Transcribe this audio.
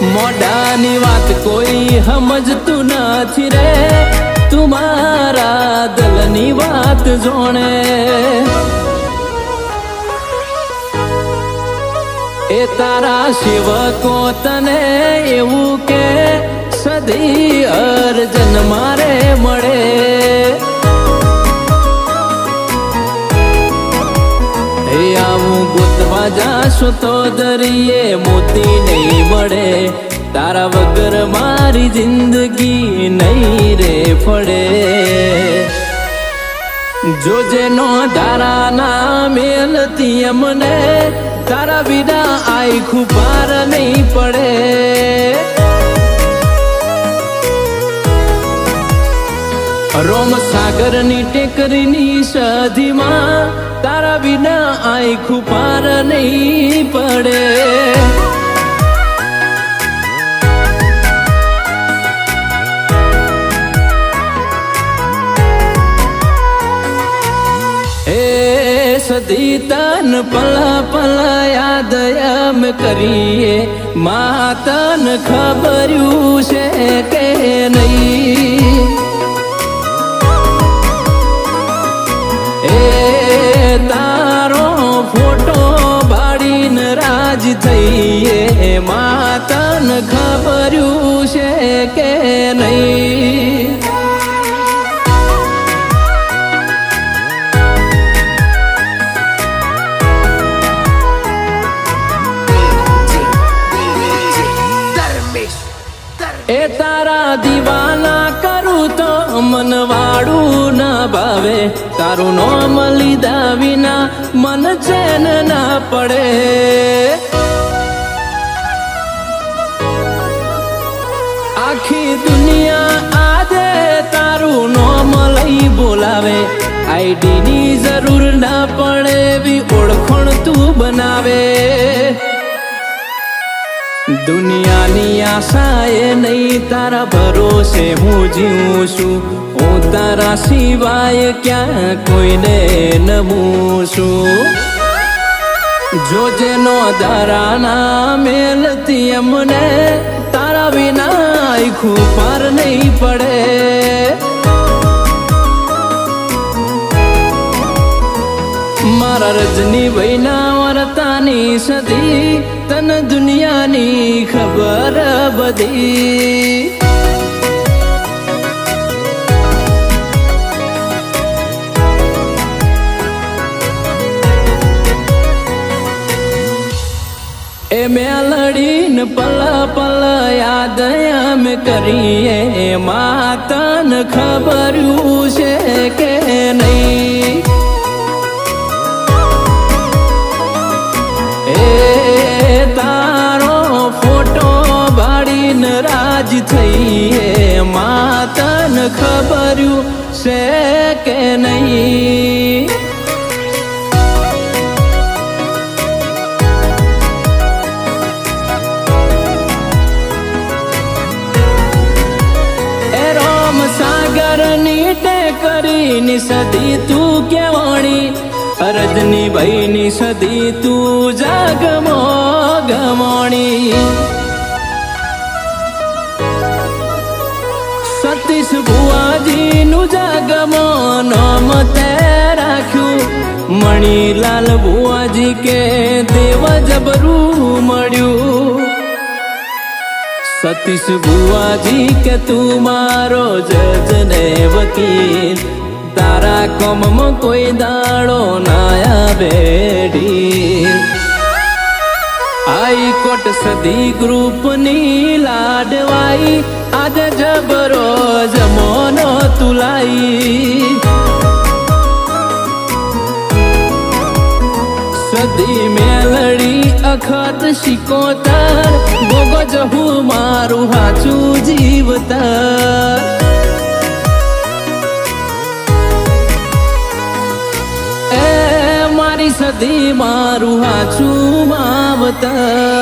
મોઢાની વાત કોઈ સમજતું નથી રે, તું મારા દિલની વાત જોણે. એ તારા સેવકો તને એવું કે સદી અર્જન મારે મળે. એ આવું ગોતવા જાશો તો દરિયે મોતી નહીં મળે. તારા વગર મારી જિંદગી નહીં રે ફળે. જોજે નો તારા ના મેલતી અમને, તારા વિના આખું પાર નહીં પડે. રોમ સાગરની ટેકરીની સધીમાં તારા વિના આખું પાર નહીં પડે. સદી તન પલ પલ યાદ એમ કરીએ, માતન ખબર્યું છે કે નહીં. એ તારો ફોટો બાળીને રાજ થઈએ, માતન ખબર્યું છે કે નહીં. એ તારા દીવાના કરું તો મન વાળું ના ભાવે, તારું નામ લીધા વિના મન ચેન ના પડે. આખી દુનિયા આજે તારું નામ લઈ બોલાવે, આઈડી ની જરૂર ના પડે એવી ઓળખણ તું બનાવે. દુનિયાની આશા એ નહીં, તારા ભરોસે હું જીવું છું. હું તારા સિવાય ક્યાં કોઈને નમું છું. જોજે નો દારાના મેલતી અમને, તારા વિના આખું પાર નહીં પડે. મારા રજની વૈના વર્તાની સદી, તન દુનિયાની ખબર બધી. એ મેલડીને પલ પલ યાદ એમ કરીએ, માતન ખબર્યું છે કે નહીં. તારો ફોટો બાળીને રાજ થઈએ, માતન ખબર્યું છે કે નહીં. એ રોમ સાગરની ટેકરીની સદી તું કેવાણી, રજની ભાઈની સદી તું જાગમો ગમોણી. સતીશ ભુવાજીનું જાગમો નામ તે રાખ્યું, મણીલાલ ભુવાજી કે દેવ જબરું મળ્યું. સતીશ ભુવાજી કે તું મારો જજ ને વકીલ, તારા કોમમાં કોઈ દાડો નાયા બેડી. હાઈકોર્ટ સદી ગ્રુપની લાડવાઈ, આજે જબરો જમોનો તુલાઈ. સદી મેલડી અખત શિકોતર, ગોગો જહું મારું હાચું જીવતર. સદી મારું હાચું માવતર.